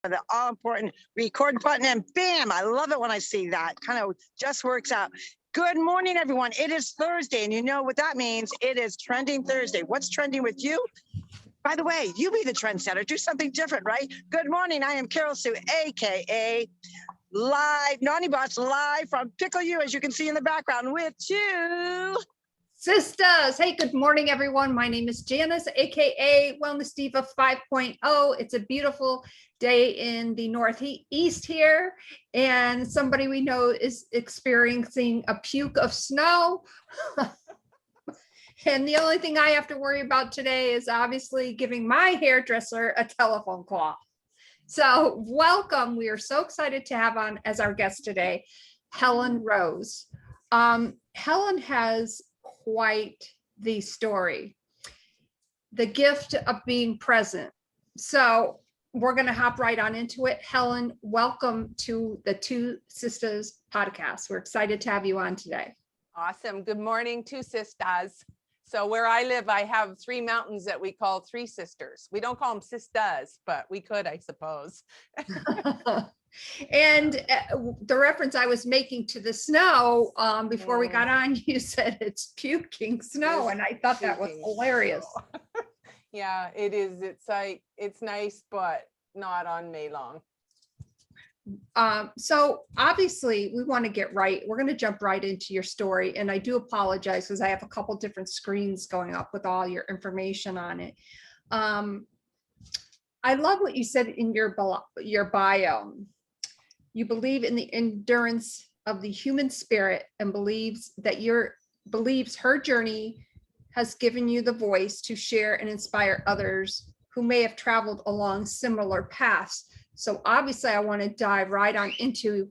the all important record button, and bam, I love it when I see that. Kind of just works out. Good morning, everyone. It is Thursday, and you know what that means. It is Trending Thursday. What's trending with you? By the way, you be the trendsetter. Do something different, right? Good morning. I am Carol Sue, aka live Naughty Bots, live from Pickle U, as you can see in the background, with you. Sisters. Hey, good morning, everyone. My name is Janice, aka Wellness Diva 5.0. It's a beautiful day in the Northeast here, and somebody we know is experiencing a puke of snow. And the only thing I have to worry about today is obviously giving my hairdresser a telephone call. So welcome. We are so excited to have on as our guest today, Helen Rose. Helen has quite the story, the gift of being present. So we're going to hop right on into it. Helen, welcome to the Two Sistas podcast. We're excited to have you on today. Awesome. Good morning, Two Sistas. So where I live, I have 3 mountains that we call Three Sisters. We don't call them sisters, but we could, I suppose. And the reference I was making to the snow before we got on, you said it's puking snow, and I thought that was hilarious. Yeah, it is. It's like, it's nice, but not on May long. So obviously we want to get right. We're going to jump right into your story. And I do apologize because I have a couple different screens going up with all your information on it. I love what you said in your bio. You believe in the endurance of the human spirit and believes her journey has given you the voice to share and inspire others who may have traveled along similar paths. So obviously I want to dive right on into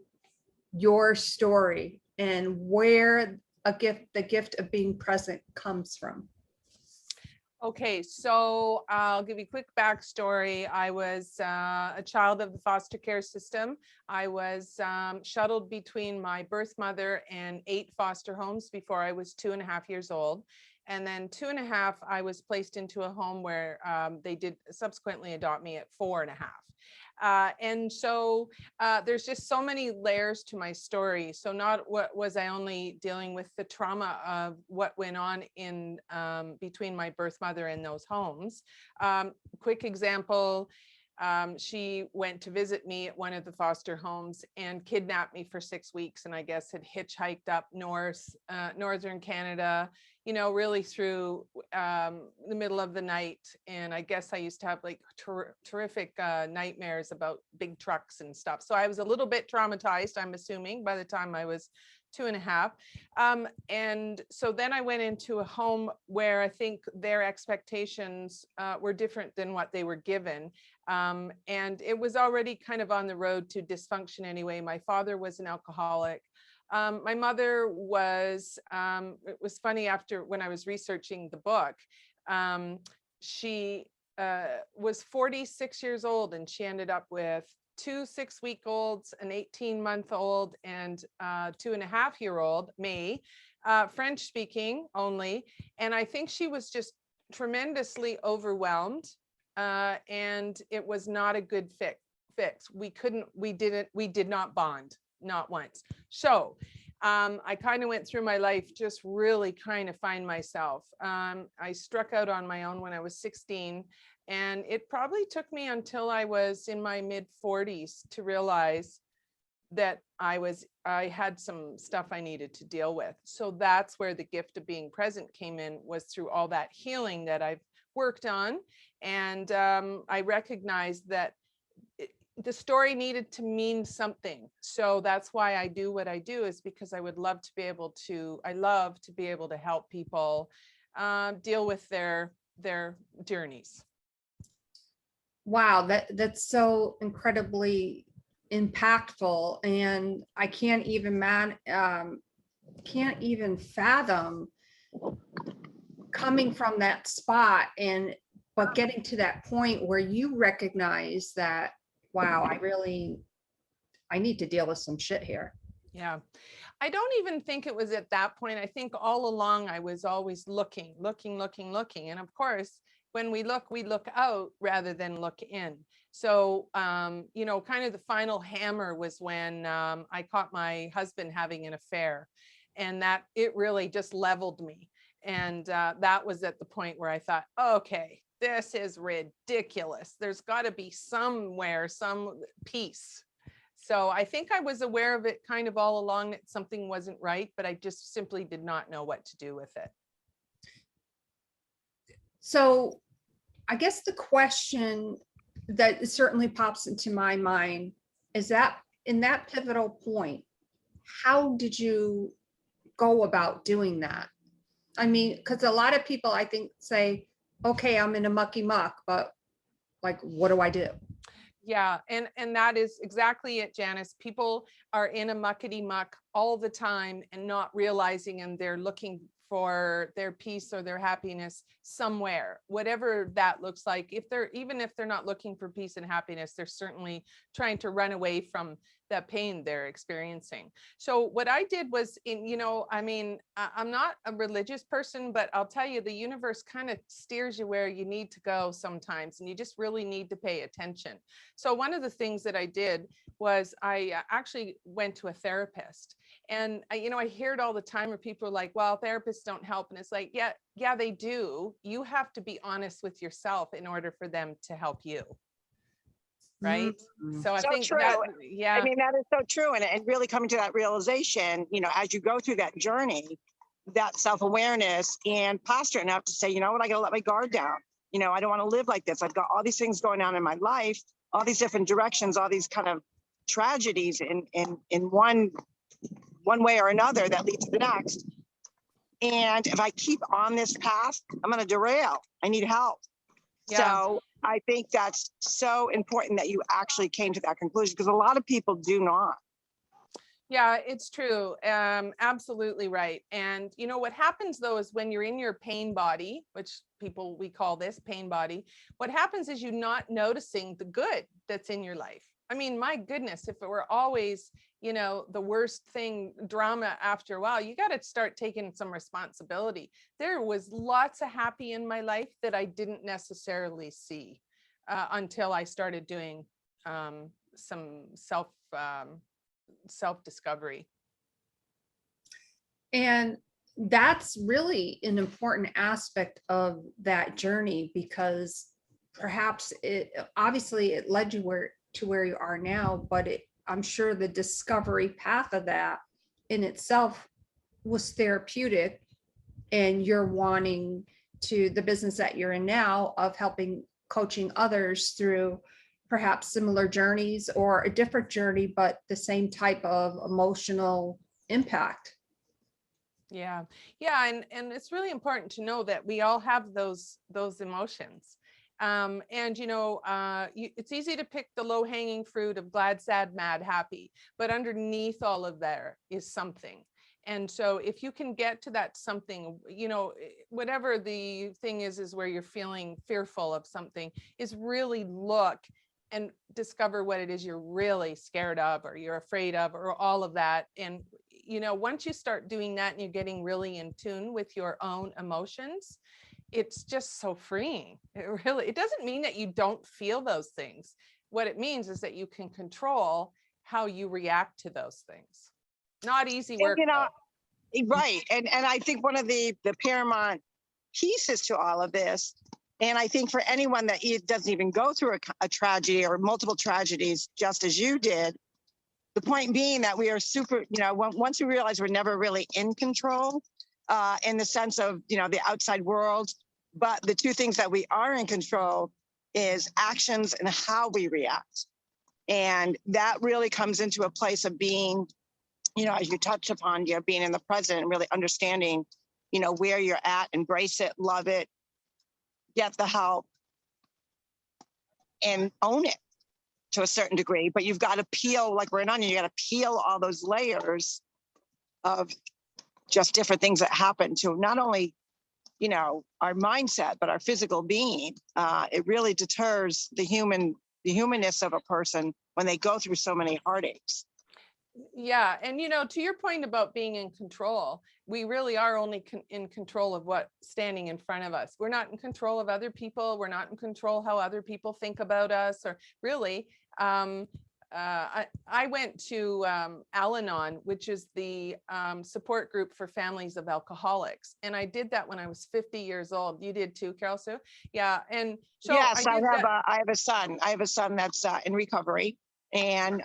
your story and where the gift of being present comes from. Okay, so I'll give you a quick backstory. I was a child of the foster care system. I was shuttled between my birth mother and 8 foster homes before I was 2.5 years old. And then 2.5, I was placed into a home where they did subsequently adopt me at 4.5. And so there's just so many layers to my story. So not what was I only dealing with the trauma of what went on in between my birth mother and those homes. Quick example, she went to visit me at one of the foster homes and kidnapped me for 6 weeks, and I guess had hitchhiked up northern Canada, you know, really through the middle of the night. And I guess I used to have like terrific nightmares about big trucks and stuff. So I was a little bit traumatized, I'm assuming, by the time I was 2.5. And so then I went into a home where I think their expectations were different than what they were given. And it was already kind of on the road to dysfunction anyway. My father was an alcoholic. My mother was, it was funny, when I was researching the book, she was 46 years old, and she ended up with 2 6-week-olds, an 18-month-old, and 2.5-year-old, May, French speaking only. And I think she was just tremendously overwhelmed, and it was not a good fix. We did not bond, not once. So I kind of went through my life just really trying to find myself. I struck out on my own when I was 16, and it probably took me until I was in my mid-40s to realize that I had some stuff I needed to deal with. So that's where the gift of being present came in, was through all that healing that I've worked on. And I recognized that the story needed to mean something. So that's why I do what I do, is because I would love to be able to, I love to be able to help people deal with their journeys. Wow, that's so incredibly impactful, and I can't even fathom coming from that spot, but getting to that point where you recognize that, wow, I need to deal with some shit here. Yeah. I don't even think it was at that point. I think all along I was always looking. And of course, when we look out rather than look in. So, you know, kind of the final hammer was when I caught my husband having an affair, and that it really just leveled me. And that was at the point where I thought, okay, this is ridiculous. There's got to be somewhere, some peace. So I think I was aware of it kind of all along that something wasn't right, but I just simply did not know what to do with it. So I guess the question that certainly pops into my mind is that in that pivotal point, how did you go about doing that? I mean, because a lot of people, I think, say, okay, I'm in a mucky muck, but like, what do I do? Yeah, and that is exactly it, Janice. People are in a muckety muck all the time and not realizing, and they're looking for their peace or their happiness somewhere, whatever that looks like. Even if they're not looking for peace and happiness, they're certainly trying to run away from that pain they're experiencing. So what I did was, I mean, I'm not a religious person, but I'll tell you, the universe kind of steers you where you need to go sometimes, and you just really need to pay attention. So one of the things that I did was I actually went to a therapist. And I hear it all the time where people are like, well, therapists don't help. And it's like, yeah, they do. You have to be honest with yourself in order for them to help you. Right. So I So think true. that, I yeah, mean, that is so true. And really coming to that realization, as you go through that journey, that self-awareness and posture enough to say, you know what, I got to let my guard down. I don't want to live like this. I've got all these things going on in my life, all these different directions, all these kind of tragedies in one way or another that lead to the next. And if I keep on this path, I'm going to derail. I need help. Yeah. So I think that's so important that you actually came to that conclusion, because a lot of people do not. Yeah, it's true. Absolutely right. And what happens though is when you're in your pain body, which we call this pain body, what happens is you're not noticing the good that's in your life. I mean, my goodness, if it were always, the worst thing, drama after a while, you got to start taking some responsibility. There was lots of happy in my life that I didn't necessarily see until I started doing some self-discovery. And that's really an important aspect of that journey, because perhaps obviously it led you to where you are now, but I'm sure the discovery path of that in itself was therapeutic, and you're wanting to the business that you're in now of helping coaching others through perhaps similar journeys or a different journey, but the same type of emotional impact. Yeah. And it's really important to know that we all have those emotions. And it's easy to pick the low-hanging fruit of glad, sad, mad, happy, but underneath all of there is something. And so if you can get to that something, whatever the thing is where you're feeling fearful of something, is really look and discover what it is you're really scared of, or you're afraid of, or all of that. And, once you start doing that and you're getting really in tune with your own emotions, it's just so freeing. It doesn't mean that you don't feel those things. What it means is that you can control how you react to those things. Not easy work. Right. And I think one of the paramount pieces to all of this, and I think for anyone that doesn't even go through a tragedy or multiple tragedies, just as you did, the point being that we are super, once we realize we're never really in control in the sense of, the outside world, but the two things that we are in control is actions and how we react. And that really comes into a place of being, as you touched upon, being in the present and really understanding, where you're at, embrace it, love it, get the help, and own it to a certain degree. But you've got to peel, like we're an onion, you got to peel all those layers of just different things that happen to not only, our mindset, but our physical being. It really deters the humanness of a person when they go through so many heartaches. Yeah. And, to your point about being in control, we really are only in control of what's standing in front of us. We're not in control of other people. We're not in control how other people think about us, or really. I went to Al-Anon, which is the support group for families of alcoholics. And I did that when I was 50 years old. You did too, Carol Sue? Yeah. And so Yes, I did that. I have a son. I have a son that's in recovery. And,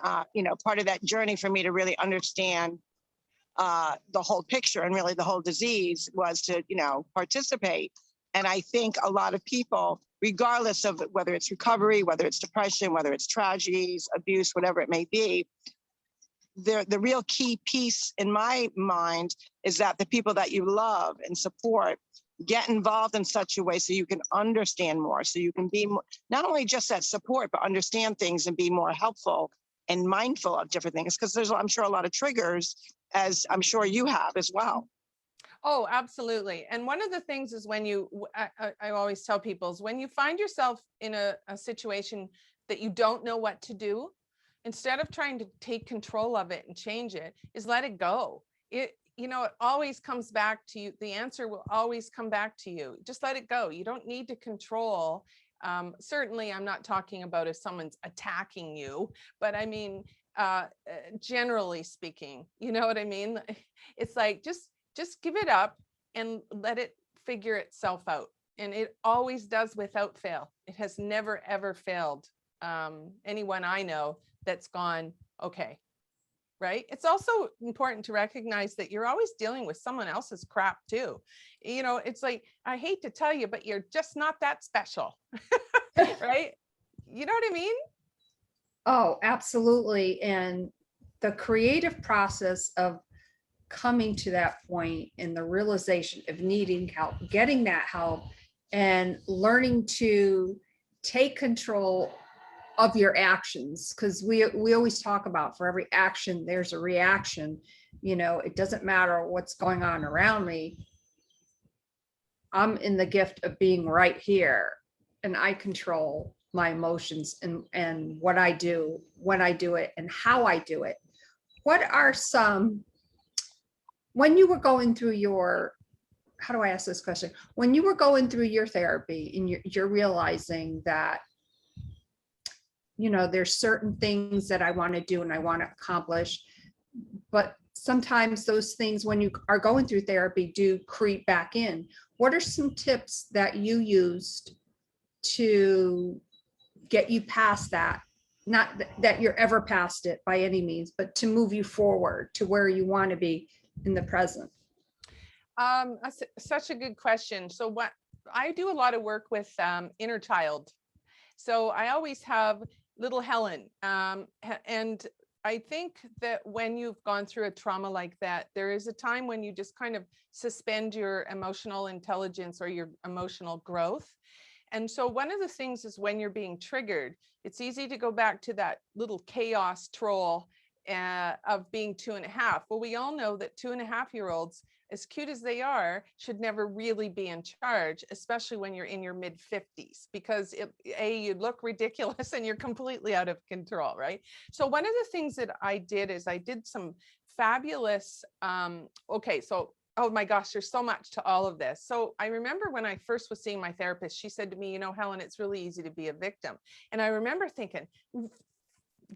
part of that journey for me to really understand the whole picture and really the whole disease was to, participate. And I think a lot of people, regardless of whether it's recovery, whether it's depression, whether it's tragedies, abuse, whatever it may be, the real key piece in my mind is that the people that you love and support get involved in such a way so you can understand more, so you can be more, not only just that support, but understand things and be more helpful and mindful of different things. Because there's, I'm sure, a lot of triggers, as I'm sure you have as well. Oh, absolutely. And one of the things is when I always tell people is when you find yourself in a situation that you don't know what to do, instead of trying to take control of it and change it, is let it go. It always comes back to you. The answer will always come back to you. Just let it go. You don't need to control. Certainly, I'm not talking about if someone's attacking you, but I mean, generally speaking, you know what I mean? It's like, just give it up and let it figure itself out. And it always does without fail. It has never, ever failed anyone I know that's gone, okay, right? It's also important to recognize that you're always dealing with someone else's crap too. It's like, I hate to tell you, but you're just not that special, right? You know what I mean? Oh, absolutely. And the creative process of coming to that point and the realization of needing help, getting that help, and learning to take control of your actions, because we always talk about for every action there's a reaction. It doesn't matter what's going on around me. I'm in the gift of being right here, and I control my emotions and what I do, when I do it, and how I do it. What are some, when you were going through your, how do I ask this question? When you were going through your therapy and you're realizing that, there's certain things that I want to do and I want to accomplish, but sometimes those things, when you are going through therapy, do creep back in. What are some tips that you used to get you past that? Not that you're ever past it by any means, but to move you forward to where you want to be in the present. That's such a good question. So what I do a lot of work with inner child. So I always have little Helen. And I think that when you've gone through a trauma like that, there is a time when you just kind of suspend your emotional intelligence or your emotional growth. And so one of the things is when you're being triggered, it's easy to go back to that little chaos troll of being 2.5. Well, we all know that 2.5-year-olds, as cute as they are, should never really be in charge, especially when you're in your mid 50s, because you look ridiculous and you're completely out of control, right? So one of the things that I did is I did some fabulous, oh my gosh, there's so much to all of this. So I remember when I first was seeing my therapist, she said to me, Helen, it's really easy to be a victim. And I remember thinking,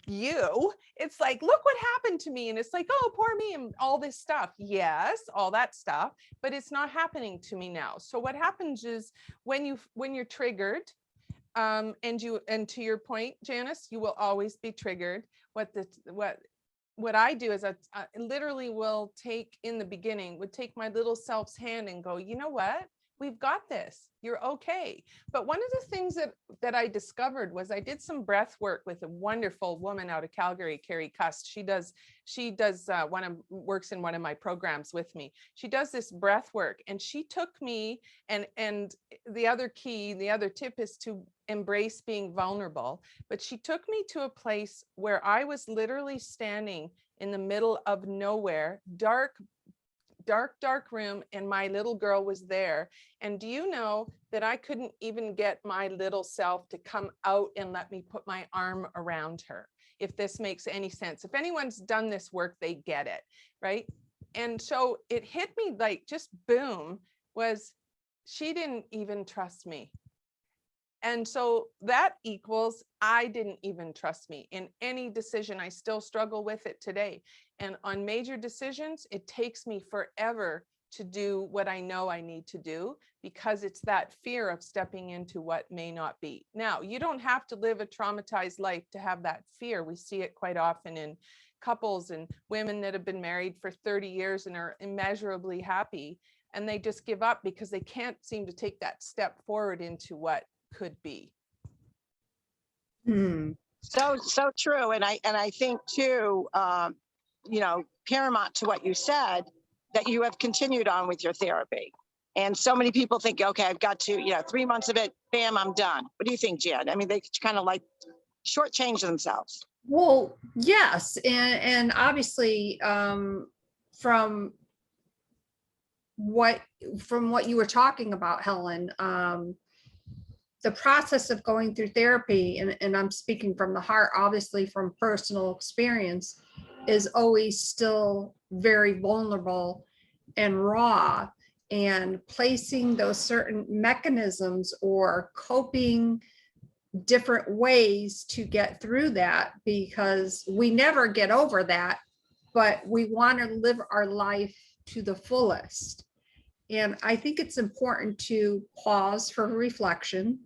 it's like, look what happened to me. And it's like, oh, poor me, and all this stuff. Yes, all that stuff, but it's not happening to me now. So what happens is when you're triggered, and to your point, Janice, you will always be triggered. What I do is I literally will take, in the beginning, would take my little self's hand and go, you know what? We've got this. You're okay. But one of the things that I discovered was I did some breath work with a wonderful woman out of Calgary, Carrie Cust. She works in one of my programs with me. She does this breath work, and she took me, and the other tip is to embrace being vulnerable. But she took me to a place where I was literally standing in the middle of nowhere, dark room, and my little girl was there. And do you know that I couldn't even get my little self to come out and let me put my arm around her? if this makes any sense. If anyone's done this work, they get it, right? And so it hit me like just boom, was she didn't even trust me. And so that equals I didn't even trust me in any decision. I still struggle with it today. And on major decisions, it takes me forever to do what I know I need to do, because it's that fear of stepping into what may not be. Now, you don't have to live a traumatized life to have that fear. We see it quite often in couples and women that have been married for 30 years and are immeasurably happy, and they just give up because they can't seem to take that step forward into what could be. So true. And I think too, you know, paramount to what you said, that you have continued on with your therapy. And so many people think, okay, I've got to, 3 months of it, bam, I'm done. What do you think, Jen? I mean, they kind of like shortchange themselves. Well, yes, and obviously, from what you were talking about, Helen, the process of going through therapy, and I'm speaking from the heart, obviously from personal experience, is always still very vulnerable and raw, and placing those certain mechanisms or coping different ways to get through that, because we never get over that, but we want to live our life to the fullest. And I think it's important to pause for reflection,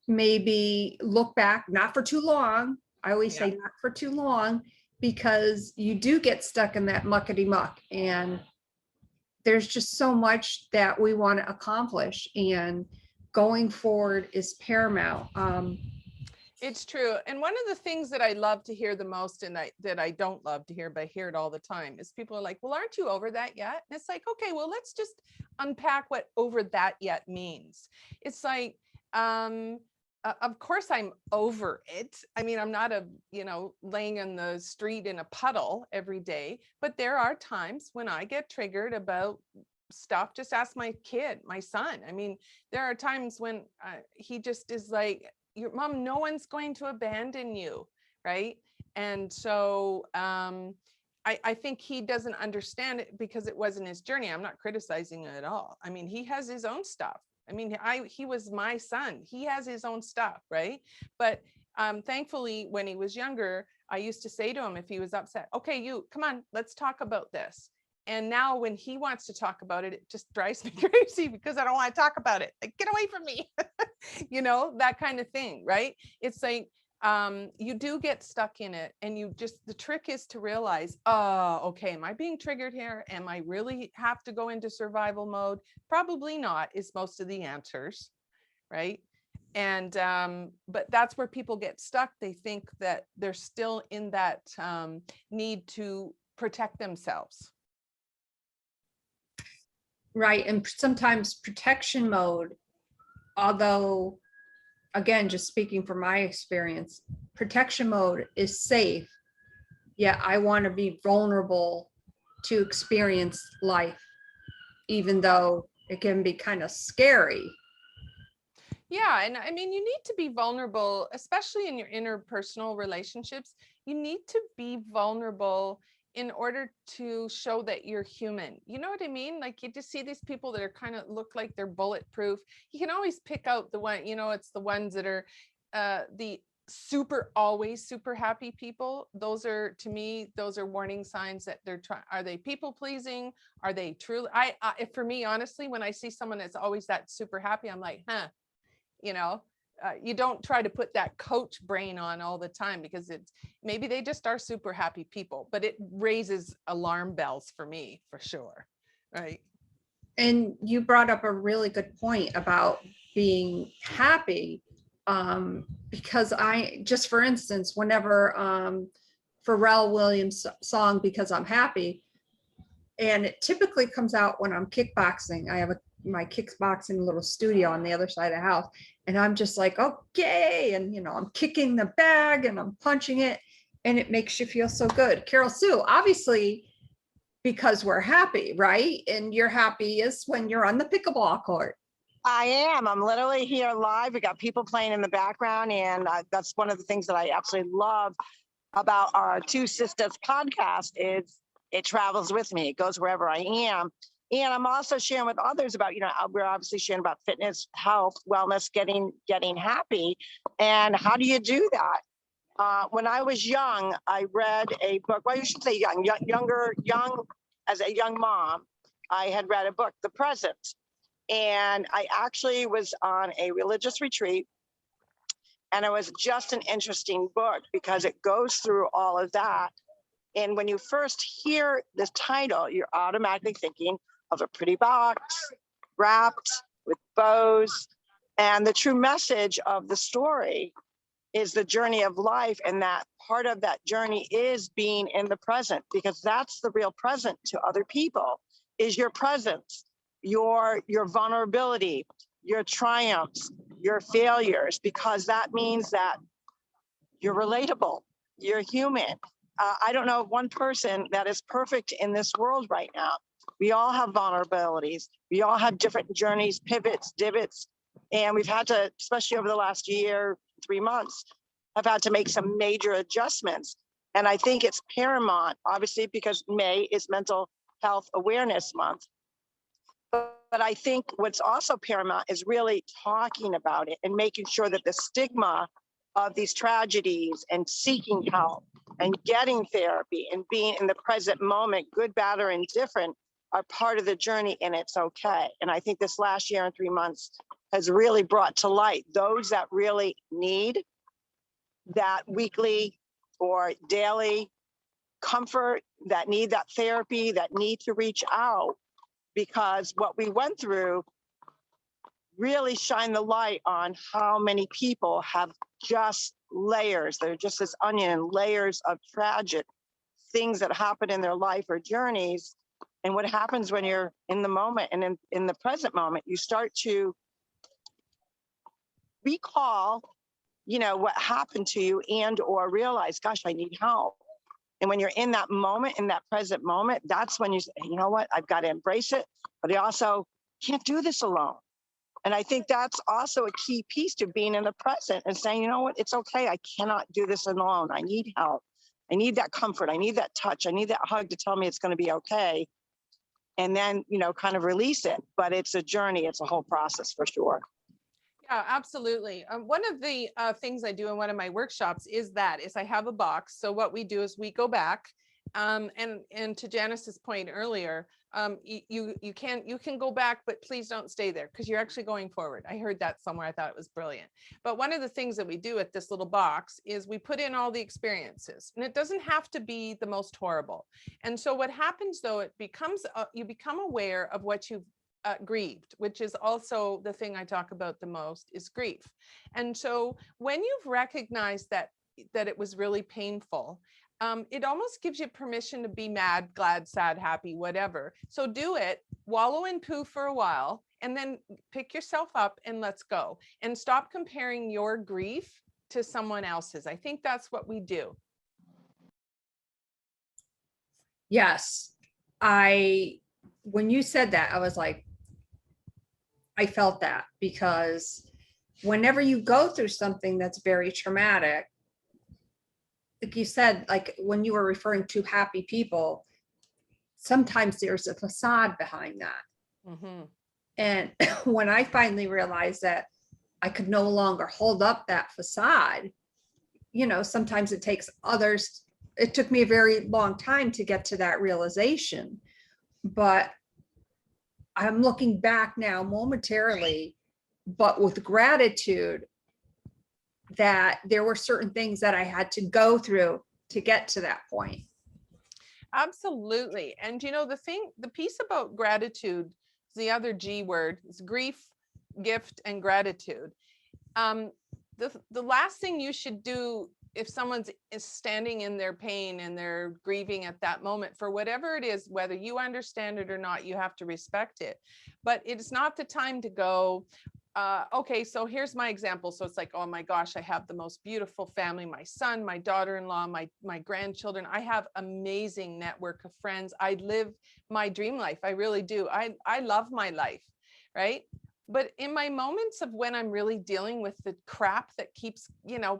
maybe look back, not for too long. I always say not for too long, because you do get stuck in that muckety muck, and there's just so much that we want to accomplish, and going forward is paramount. It's true. And one of the things that I love to hear the most, and that I don't love to hear, but I hear it all the time, is people are like, well, aren't you over that yet? And it's like, okay, well, let's just unpack what over that yet means. It's like, of course I'm over it. I mean, I'm not laying in the street in a puddle every day, but there are times when I get triggered about stuff. Just ask my kid, my son. I mean, there are times when he just is like, your mom, no one's going to abandon you, right? And so I think he doesn't understand it because it wasn't his journey. I'm not criticizing it at all. I mean, he has his own stuff. I mean, he was my son. He has his own stuff, right? But thankfully, when he was younger, I used to say to him, if he was upset, okay, you come on, let's talk about this. And now when he wants to talk about it, it just drives me crazy because I don't want to talk about it. Like, get away from me, that kind of thing, right? It's like, you do get stuck in it, and the trick is to realize, oh, okay, am I being triggered here? Am I really have to go into survival mode? Probably not, is most of the answers, right? And, but that's where people get stuck. They think that they're still in that need to protect themselves. Right. And sometimes protection mode, although, again, just speaking from my experience, protection mode is safe. Yeah, I want to be vulnerable to experience life, even though it can be kind of scary. Yeah. And I mean, you need to be vulnerable, especially in your interpersonal relationships. You need to be vulnerable in order to show that you're human. You know what I mean? Like, you just see these people that are kind of look like they're bulletproof. You can always pick out the one, it's the ones that are the always super happy people. Those are, to me, those are warning signs that they're trying. Are they people pleasing? Are they truly? For me, honestly, when I see someone that's always that super happy, I'm like, you don't try to put that coach brain on all the time, because maybe they just are super happy people, but it raises alarm bells for me, for sure. Right. And you brought up a really good point about being happy, because for instance, whenever Pharrell Williams song, Because I'm Happy, and it typically comes out when I'm kickboxing. I have my kickboxing little studio on the other side of the house, and I'm just like, okay, and I'm kicking the bag and I'm punching it, and it makes you feel so good. Carol Sue, obviously, because we're happy, right? And you're happy is when you're on the pickleball court, I am. I'm literally here live. We got people playing in the background, and that's one of the things that I absolutely love about our Two Sisters podcast is it travels with me. It goes wherever I am. And I'm also sharing with others about, we're obviously sharing about fitness, health, wellness, getting happy. And how do you do that? When I was young, I read a book. Well, you should say young as a young mom, I had read a book, The Present. And I actually was on a religious retreat. And it was just an interesting book because it goes through all of that. And when you first hear this title, you're automatically thinking of a pretty box wrapped with bows. And the true message of the story is the journey of life. And that part of that journey is being in the present, because that's the real present to other people, is your presence, your vulnerability, your triumphs, your failures, because that means that you're relatable, you're human. I don't know one person that is perfect in this world right now. We all have vulnerabilities. We all have different journeys, pivots, divots. And we've had to, especially over the last year, 3 months, have had to make some major adjustments. And I think it's paramount, obviously, because May is Mental Health Awareness Month. But I think what's also paramount is really talking about it and making sure that the stigma of these tragedies and seeking help and getting therapy and being in the present moment, good, bad, or indifferent, are part of the journey, and it's okay. And I think this last year and 3 months has really brought to light those that really need that weekly or daily comfort, that need that therapy, that need to reach out, because what we went through really shine the light on how many people have just layers. They're just this onion, layers of tragic things that happen in their life or journeys. And what happens when you're in the moment and in the present moment, you start to recall, what happened to you and or realize, gosh, I need help. And when you're in that moment, in that present moment, that's when you say, you know what, I've got to embrace it, but I also can't do this alone. And I think that's also a key piece to being in the present and saying, you know what, it's okay. I cannot do this alone. I need help. I need that comfort. I need that touch. I need that hug to tell me it's going to be okay. And then, kind of release it. But it's a journey. It's a whole process for sure. Yeah, absolutely. One of the things I do in one of my workshops is I have a box. So what we do is we go back, and to Janice's point earlier, you can go back, but please don't stay there because you're actually going forward. I heard that somewhere. I thought it was brilliant. But one of the things that we do at this little box is we put in all the experiences, and it doesn't have to be the most horrible. And so what happens though, it becomes you become aware of what you've grieved, which is also the thing I talk about the most, is grief. And so when you've recognized that it was really painful, it almost gives you permission to be mad, glad, sad, happy, whatever. So do it, wallow in poo for a while, and then pick yourself up and let's go. And stop comparing your grief to someone else's. I think that's what we do. Yes. When you said that, I was like, I felt that, because whenever you go through something that's very traumatic, like you said, like when you were referring to happy people, sometimes there's a facade behind that. Mm-hmm. And when I finally realized that I could no longer hold up that facade, sometimes it takes others. It took me a very long time to get to that realization, but I'm looking back now momentarily, but with gratitude that there were certain things that I had to go through to get to that point. Absolutely. And the piece about gratitude, the other G word, is grief, gift, and gratitude. The last thing you should do if someone is standing in their pain and they're grieving at that moment for whatever it is, whether you understand it or not, you have to respect it. But it's not the time to go, okay, so here's my example. So it's like, oh my gosh, I have the most beautiful family, my son, my daughter-in-law, my grandchildren. I have amazing network of friends. I live my dream life. I really do. I love my life, right? But in my moments of when I'm really dealing with the crap that keeps,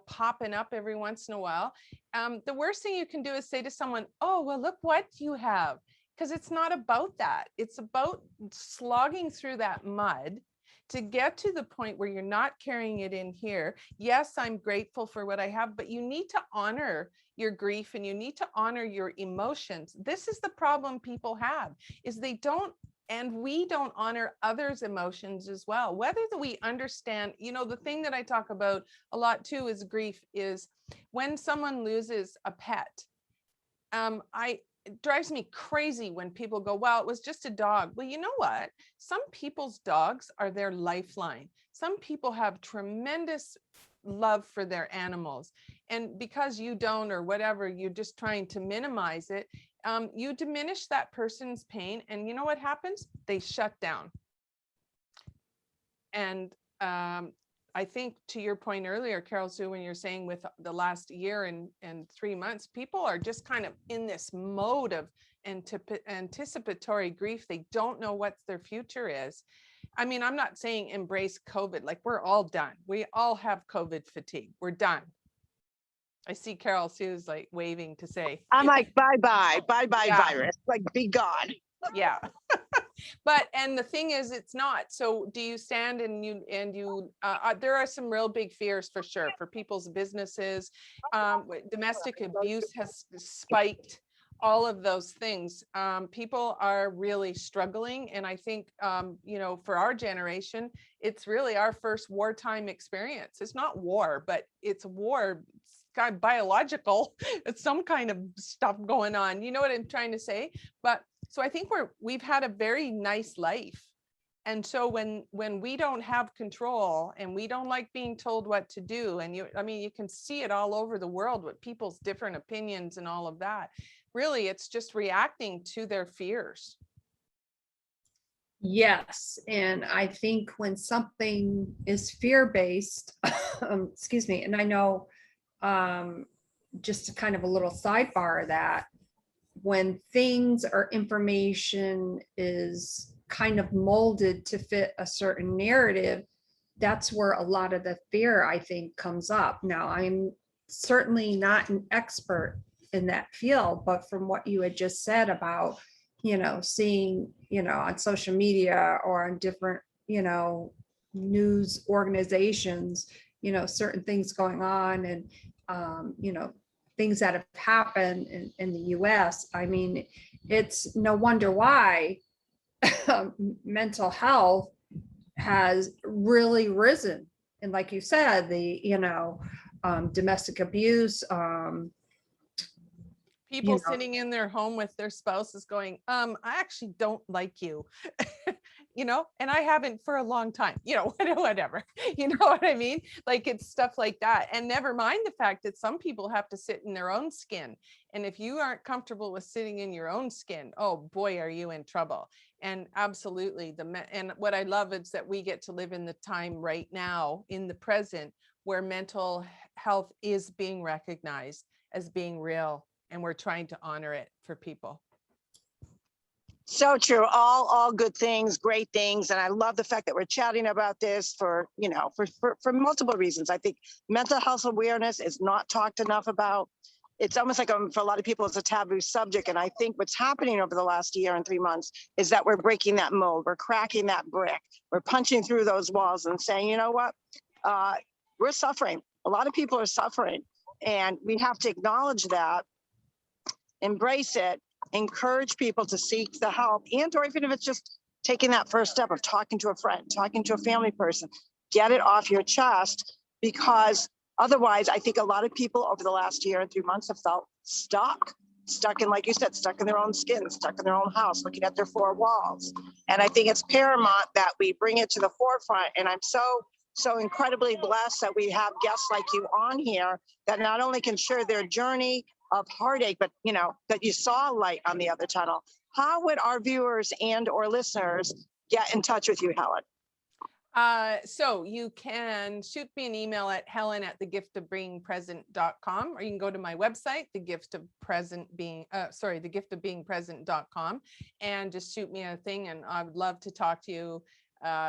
popping up every once in a while, the worst thing you can do is say to someone, oh, well, look what you have. Because it's not about that. It's about slogging through that mud to get to the point where you're not carrying it in here. Yes, I'm grateful for what I have, but you need to honor your grief and you need to honor your emotions. This is the problem people have, is they don't, and we don't honor others' emotions as well. Whether we understand, the thing that I talk about a lot too is grief, is when someone loses a pet. It drives me crazy when people go, well, it was just a dog. Well, you know what? Some people's dogs are their lifeline. Some people have tremendous love for their animals. And because you don't, or whatever, you're just trying to minimize it, you diminish that person's pain. And you know what happens? They shut down. And I think to your point earlier, Carol Sue, when you're saying with the last year and 3 months, people are just kind of in this mode of anticipatory grief. They don't know what their future is. I mean, I'm not saying embrace COVID, like we're all done. We all have COVID fatigue. We're done. I see Carol Sue's like waving to say. I'm like, bye-bye, Yeah. virus, like be gone. Yeah. But, and the thing is, it's not. So do you stand and there are some real big fears for sure for people's businesses. Domestic abuse has spiked, all of those things. People are really struggling. And I think, for our generation, it's really our first wartime experience. It's not war, but it's war. It's kind of biological. It's some kind of stuff going on. You know what I'm trying to say? But so I think we've had a very nice life. And so when we don't have control and we don't like being told what to do, and you can see it all over the world with people's different opinions and all of that. Really, it's just reacting to their fears. Yes. And I think when something is fear-based, excuse me, and I know just kind of a little sidebar of that, when things or information is kind of molded to fit a certain narrative, that's where a lot of the fear, I think, comes up. Now, I'm certainly not an expert in that field, but from what you had just said about, seeing, on social media or on different, news organizations, certain things going on and, things that have happened in the US. I mean, it's no wonder why mental health has really risen. And like you said, the, domestic abuse, people sitting in their home with their spouses going, I actually don't like you, and I haven't for a long time, whatever, you know what I mean? Like it's stuff like that. And never mind the fact that some people have to sit in their own skin. And if you aren't comfortable with sitting in your own skin, oh boy, are you in trouble. And absolutely and what I love is that we get to live in the time right now in the present where mental health is being recognized as being real. And we're trying to honor it for people. So true. All good things, great things. And I love the fact that we're chatting about this for multiple reasons. I think mental health awareness is not talked enough about. It's almost like for a lot of people, it's a taboo subject. And I think what's happening over the last year and 3 months is that we're breaking that mold. We're cracking that brick. We're punching through those walls and saying, you know what? We're suffering. A lot of people are suffering. And we have to acknowledge that, embrace it, encourage people to seek the help, and or even if it's just taking that first step of talking to a friend, talking to a family person, get it off your chest, because otherwise I think a lot of people over the last year and 3 months have felt stuck in, like you said, stuck in their own skin, stuck in their own house, looking at their four walls. And I think it's paramount that we bring it to the forefront. And I'm so incredibly blessed that we have guests like you on here that not only can share their journey of heartache, but that you saw light on the other tunnel. How would our viewers and or listeners get in touch with you, Helen? So you can shoot me an email at helen@thegiftofbeingpresent.com, or you can go to my website, thegiftofbeingpresent.com, and just shoot me a thing. And I would love to talk to you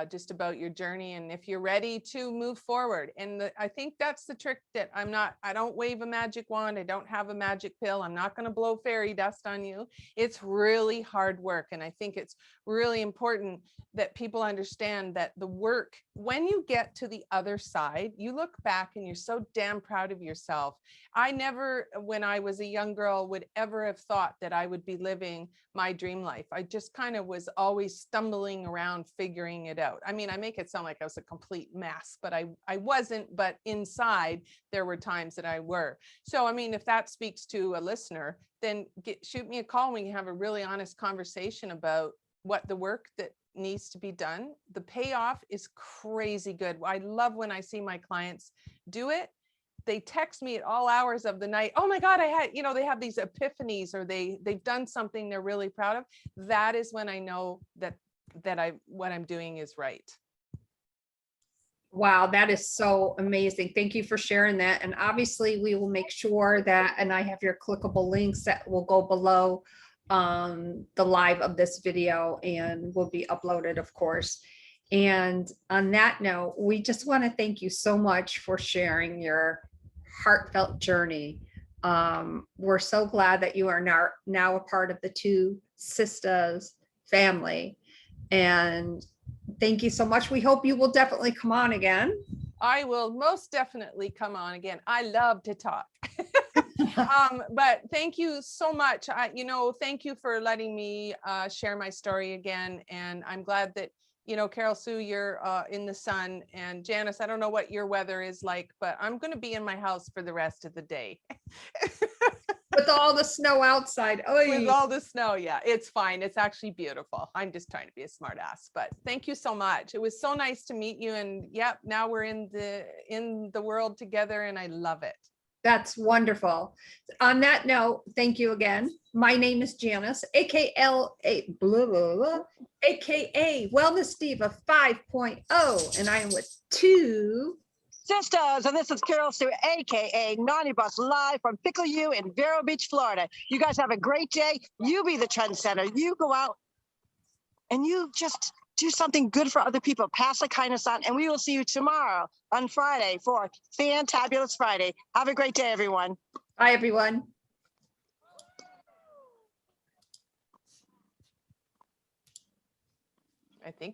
just about your journey and if you're ready to move forward. And I think that's the trick, that I don't wave a magic wand. I don't have a magic pill. I'm not going to blow fairy dust on you. It's really hard work. And I think it's really important that people understand that the work, when you get to the other side, you look back and you're so damn proud of yourself. I never, when I was a young girl, would ever have thought that I would be living my dream life. I just kind of was always stumbling around figuring it out. I mean, I make it sound like I was a complete mess, but I wasn't, but inside there were times that I were. So, I mean, if that speaks to a listener, then shoot me a call and we can have a really honest conversation about what the work that needs to be done. The payoff is crazy good. I love when I see my clients do it. They text me at all hours of the night. Oh my God, I had, they have these epiphanies, or they've done something they're really proud of. That is when I know that what I'm doing is right. Wow, that is so amazing. Thank you for sharing that. And obviously we will make sure that, and I have your clickable links that will go below the live of this video and will be uploaded, of course. And on that note, we just want to thank you so much for sharing your heartfelt journey. We're so glad that you are now a part of the TwoSistas family. And thank you so much. We hope you will definitely come on again. I will most definitely come on again. I love to talk. But thank you so much. Thank you for letting me share my story again. And I'm glad that, Carol Sue, you're in the sun, and Janice, I don't know what your weather is like, but I'm going to be in my house for the rest of the day. With all the snow outside. With all the snow. Yeah, it's fine. It's actually beautiful. I'm just trying to be a smart ass, but thank you so much. It was so nice to meet you. And yep, now we're in the world together and I love it. That's wonderful. On that note, thank you again. My name is Janice, aka Wellness Diva 5.0, and I am with TwoSistas, and this is Carol Sue, aka Naughty Bus, live from Pickle U in Vero Beach, Florida. You guys have a great day. You be the trendsetter. You go out and you just do something good for other people. Pass the kindness on, and we will see you tomorrow on Friday for Fantabulous Friday. Have a great day, everyone. Bye, everyone. I think